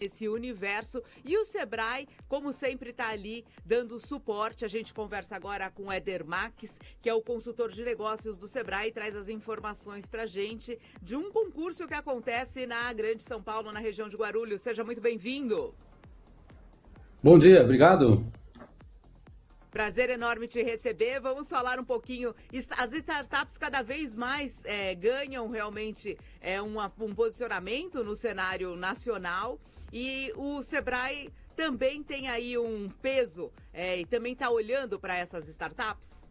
esse universo. E o Sebrae, como sempre, está ali dando suporte. A gente conversa agora com o Éder Max, que é o consultor de negócios do Sebrae, e traz as informações para a gente de um concurso que acontece na Grande São Paulo, na região de Guarulhos. Seja muito bem-vindo. Bom dia, obrigado. Prazer enorme te receber. Vamos falar um pouquinho. As startups cada vez mais ganham realmente um posicionamento no cenário nacional. E o Sebrae também tem aí um peso e também está olhando para essas startups?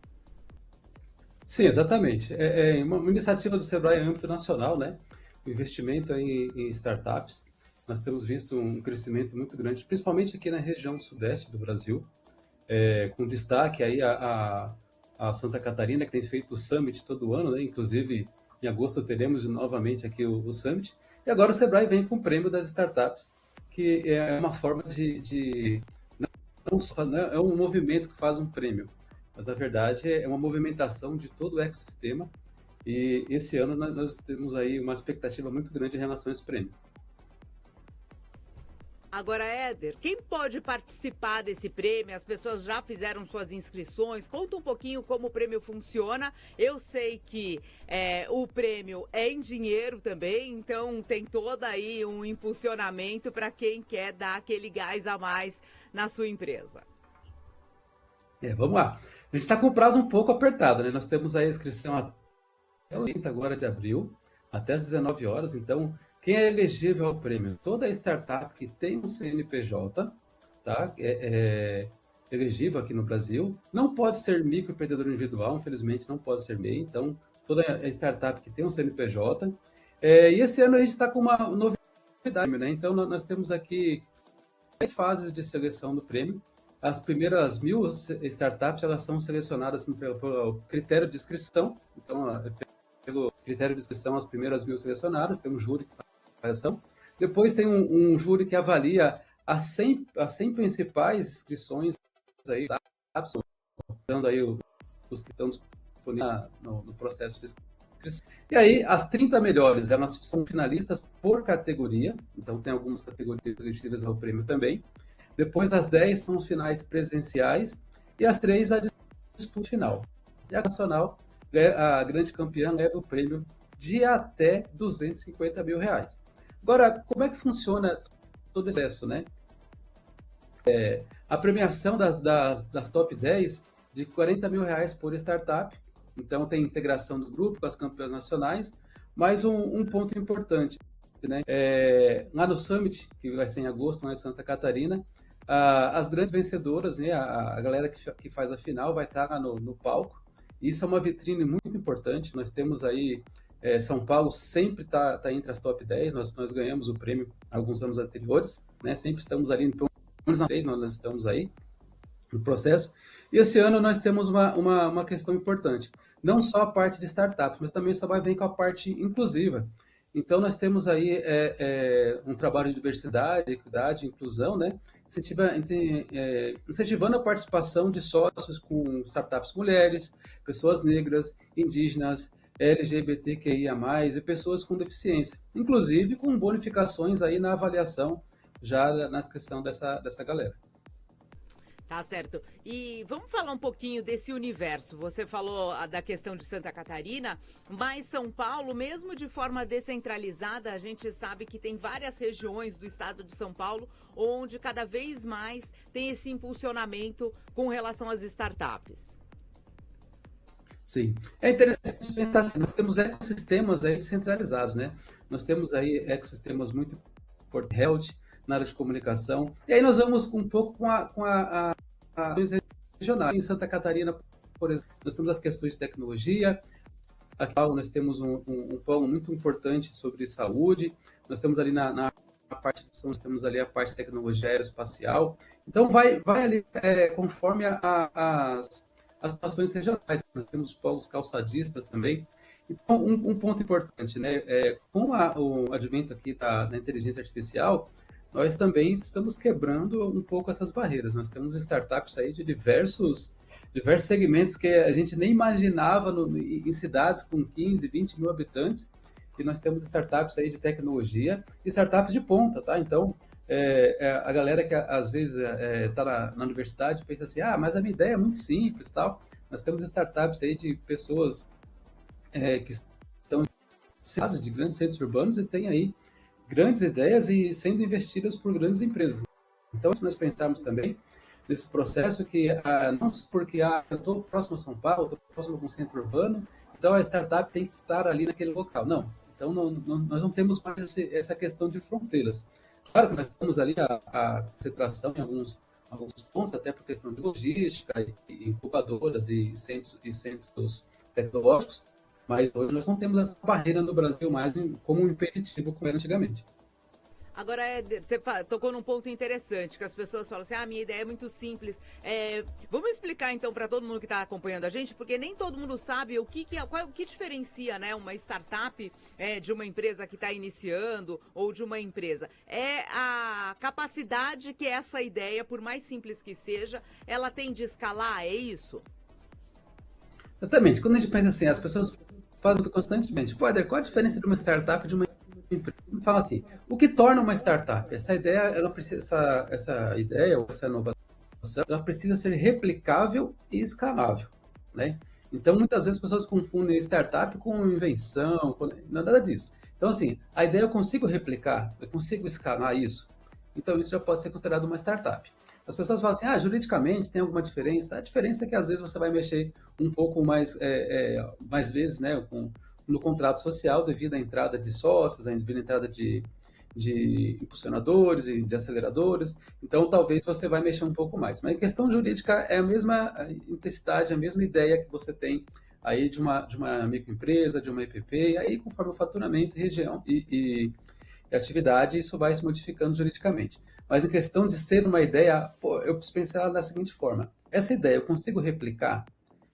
Sim, exatamente. É uma iniciativa do Sebrae em âmbito nacional, né? O investimento em startups. Nós temos visto um crescimento muito grande, principalmente aqui na região sudeste do Brasil, com destaque aí a Santa Catarina, que tem feito o Summit todo ano, né? Inclusive, em agosto teremos novamente aqui o Summit. E agora o Sebrae vem com o prêmio das startups, que é uma forma não só, né, é um movimento que faz um prêmio, mas na verdade é uma movimentação de todo o ecossistema. E esse ano nós temos aí uma expectativa muito grande em relação a esse prêmio. Agora, Éder, quem pode participar desse prêmio? As pessoas já fizeram suas inscrições. Conta um pouquinho como o prêmio funciona. Eu sei que o prêmio é em dinheiro também, então tem todo aí um impulsionamento para quem quer dar aquele gás a mais na sua empresa. Vamos lá. A gente está com o prazo um pouco apertado, né? Nós temos aí a inscrição até o 30 agora de abril, até às 19 horas. Então, quem é elegível ao prêmio? Toda startup que tem um CNPJ, tá? Elegível aqui no Brasil. Não pode ser microempreendedor individual, infelizmente não pode ser MEI. Então, toda startup que tem um CNPJ. E esse ano a gente está com uma novidade, né? Então, nós temos aqui 10 fases de seleção do prêmio. As primeiras 1.000 startups, elas são selecionadas pelo critério de inscrição. Então, pelo critério de inscrição, as primeiras 1.000 selecionadas, tem um júri que faz ação. Depois tem um júri que avalia as 100 principais inscrições aí, dando aí os que estão disponíveis no processo de inscrição. E aí, as 30 melhores, elas são finalistas por categoria, então tem algumas categorias elegidas ao prêmio também. Depois, as 10 são os finais presenciais e as 3 a disputa final. E a nacional, a grande campeã, leva o prêmio de até R$250 mil. Agora, como é que funciona todo esse processo, né? A premiação das top 10 de R$40 mil por startup. Então, tem integração do grupo com as campeãs nacionais. Mas um ponto importante, né? Lá no Summit, que vai ser em agosto, lá em Santa Catarina, as grandes vencedoras, né, a galera que faz a final vai estar lá no palco. Isso é uma vitrine muito importante. Nós temos aí, São Paulo sempre está entre as top 10, nós ganhamos o prêmio alguns anos anteriores, né, sempre estamos ali, pelo menos na 10 nós estamos aí no processo. E esse ano nós temos uma questão importante, não só a parte de startups, mas também só vai vir com a parte inclusiva. Então, nós temos aí um trabalho de diversidade, equidade, inclusão, né? Incentivando a participação de sócios com startups mulheres, pessoas negras, indígenas, LGBTQIA+, e pessoas com deficiência, inclusive com bonificações aí na avaliação, já na inscrição dessa galera. Tá certo. E vamos falar um pouquinho desse universo. Você falou da questão de Santa Catarina, mas São Paulo, mesmo de forma descentralizada, a gente sabe que tem várias regiões do estado de São Paulo onde cada vez mais tem esse impulsionamento com relação às startups. Sim, é interessante pensar assim, nós temos ecossistemas aí descentralizados, né? Nós temos aí ecossistemas muito importantes, health, na área de comunicação, e aí nós vamos um pouco com a regionais. Em Santa Catarina, por exemplo, nós temos as questões de tecnologia, aqui nós temos um polo muito importante sobre saúde, nós temos ali na parte de nós temos ali a parte de tecnologia aeroespacial, então vai ali conforme as situações regionais. Nós temos polos calçadistas também. Então, um ponto importante, né? Com o advento aqui da inteligência artificial, nós também estamos quebrando um pouco essas barreiras. Nós temos startups aí de diversos segmentos que a gente nem imaginava em cidades com 15, 20 mil habitantes, e nós temos startups aí de tecnologia e startups de ponta, tá? Então, a galera que às vezes está na universidade pensa assim, mas a minha ideia é muito simples e tal. Nós temos startups aí de pessoas que estão cidades de grandes centros urbanos e têm aí grandes ideias e sendo investidas por grandes empresas. Então, se nós pensarmos também nesse processo que não só porque eu estou próximo a São Paulo, estou próximo a algum centro urbano, então a startup tem que estar ali naquele local. Não. Então, nós não temos mais essa questão de fronteiras. Claro que nós estamos ali a concentração em alguns pontos, até por questão de logística, e incubadoras e centros tecnológicos, mas hoje nós não temos essa barreira no Brasil mais como um impeditivo como era antigamente. Agora, você tocou num ponto interessante, que as pessoas falam assim, minha ideia é muito simples. Vamos explicar então para todo mundo que está acompanhando a gente, porque nem todo mundo sabe o que diferencia, né, uma startup de uma empresa que está iniciando ou de uma empresa. É a capacidade que essa ideia, por mais simples que seja, ela tem de escalar, é isso? Exatamente. Quando a gente pensa assim, as pessoas falam constantemente, qual a diferença de uma startup e de uma empresa? Fala assim, o que torna uma startup? Essa ideia, essa ideia ou essa inovação, ela precisa ser replicável e escalável, né? Então, muitas vezes as pessoas confundem startup com invenção, não é nada disso. Então, assim, a ideia eu consigo replicar, eu consigo escalar isso. Então, isso já pode ser considerado uma startup. As pessoas falam assim, juridicamente tem alguma diferença? A diferença é que às vezes você vai mexer um pouco mais vezes, né, no contrato social devido à entrada de sócios, devido à entrada de impulsionadores e de aceleradores. Então, talvez você vai mexer um pouco mais. Mas a questão jurídica é a mesma intensidade, a mesma ideia que você tem aí de uma microempresa, de uma EPP, e aí conforme o faturamento, região e atividade, isso vai se modificando juridicamente. Mas em questão de ser uma ideia, eu preciso pensar da seguinte forma: essa ideia eu consigo replicar?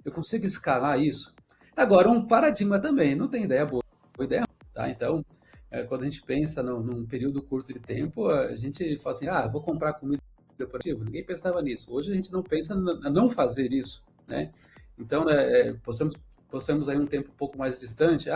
Eu consigo escalar isso? Agora, um paradigma também, não tem ideia boa, ideia ruim, tá? Então, quando a gente pensa num período curto de tempo, a gente fala assim, vou comprar comida corporativa. Ninguém pensava nisso. Hoje a gente não pensa em não fazer isso, né? Então, possamos aí um tempo um pouco mais distante,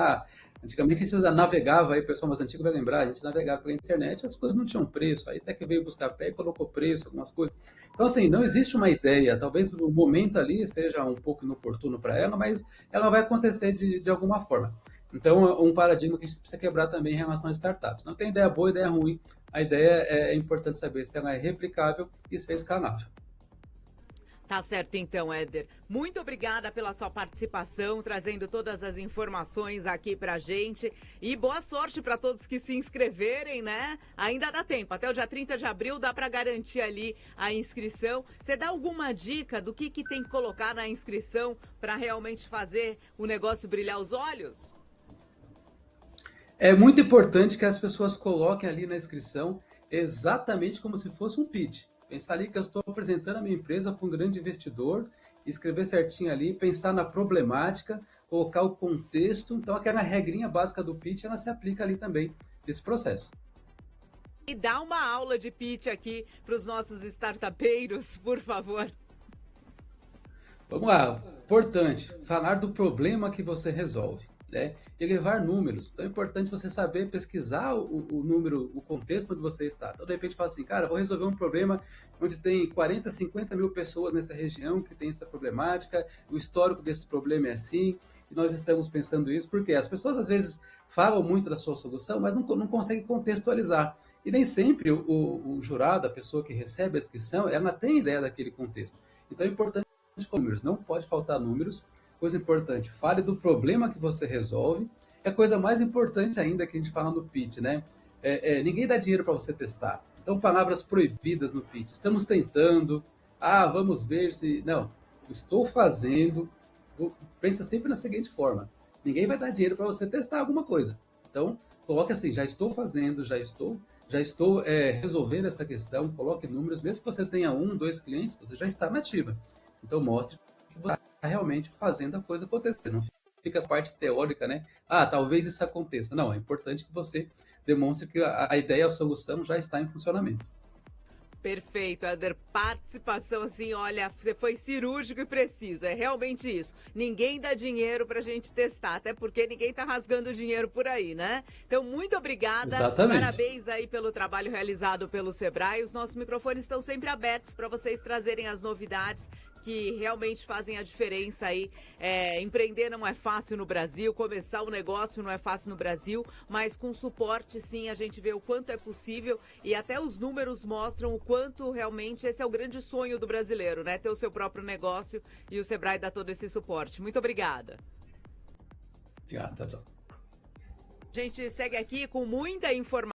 antigamente a gente navegava, aí o pessoal mais antigo vai lembrar, a gente navegava pela internet, as coisas não tinham preço, aí até que veio buscar pé e colocou preço, algumas coisas. Então, assim, não existe uma ideia, talvez o momento ali seja um pouco inoportuno para ela, mas ela vai acontecer de alguma forma. Então, um paradigma que a gente precisa quebrar também em relação às startups. Não tem ideia boa, ideia ruim, a ideia é importante saber se ela é replicável e se é escalável. Tá certo então, Éder. Muito obrigada pela sua participação, trazendo todas as informações aqui pra gente. E boa sorte para todos que se inscreverem, né? Ainda dá tempo, até o dia 30 de abril dá para garantir ali a inscrição. Você dá alguma dica do que tem que colocar na inscrição para realmente fazer o negócio brilhar os olhos? É muito importante que as pessoas coloquem ali na inscrição exatamente como se fosse um pitch. Pensar ali que eu estou apresentando a minha empresa para um grande investidor, escrever certinho ali, pensar na problemática, colocar o contexto. Então, aquela regrinha básica do pitch, ela se aplica ali também nesse processo. E dá uma aula de pitch aqui para os nossos startupeiros, por favor. Vamos lá, importante, falar do problema que você resolve, né? E levar números. Então é importante você saber pesquisar o número, o contexto onde você está. Então, de repente, fala assim, cara, vou resolver um problema onde tem 40, 50 mil pessoas nessa região que tem essa problemática, o histórico desse problema é assim, e nós estamos pensando isso, porque as pessoas às vezes falam muito da sua solução, mas não conseguem contextualizar. E nem sempre o jurado, a pessoa que recebe a inscrição, ela tem ideia daquele contexto. Então é importante números, não pode faltar números. Coisa importante, fale do problema que você resolve. É a coisa mais importante ainda que a gente fala no pitch, né? Ninguém dá dinheiro para você testar. Então, palavras proibidas no pitch. Estamos tentando. Vamos ver se. Não, estou fazendo. Pensa sempre na seguinte forma: ninguém vai dar dinheiro para você testar alguma coisa. Então, coloque assim: já estou fazendo, já estou resolvendo essa questão. Coloque números, mesmo que você tenha 1, 2 clientes, você já está nativa. Então, mostre que você está realmente fazendo a coisa acontecer. Não fica essa parte teórica, né? Talvez isso aconteça. Não, é importante que você demonstre que a ideia, a solução já está em funcionamento. Perfeito, Éder. Participação, assim, olha, você foi cirúrgico e preciso. É realmente isso. Ninguém dá dinheiro pra gente testar, até porque ninguém tá rasgando dinheiro por aí, né? Então, muito obrigada. Exatamente. Parabéns aí pelo trabalho realizado pelo Sebrae. Os nossos microfones estão sempre abertos para vocês trazerem as novidades que realmente fazem a diferença aí. Empreender não é fácil no Brasil, começar um negócio não é fácil no Brasil, mas com suporte, sim, a gente vê o quanto é possível e até os números mostram o quanto realmente esse é o grande sonho do brasileiro, né? Ter o seu próprio negócio e o Sebrae dá todo esse suporte. Muito obrigada. Obrigado, tchau, tchau. A gente segue aqui com muita informação.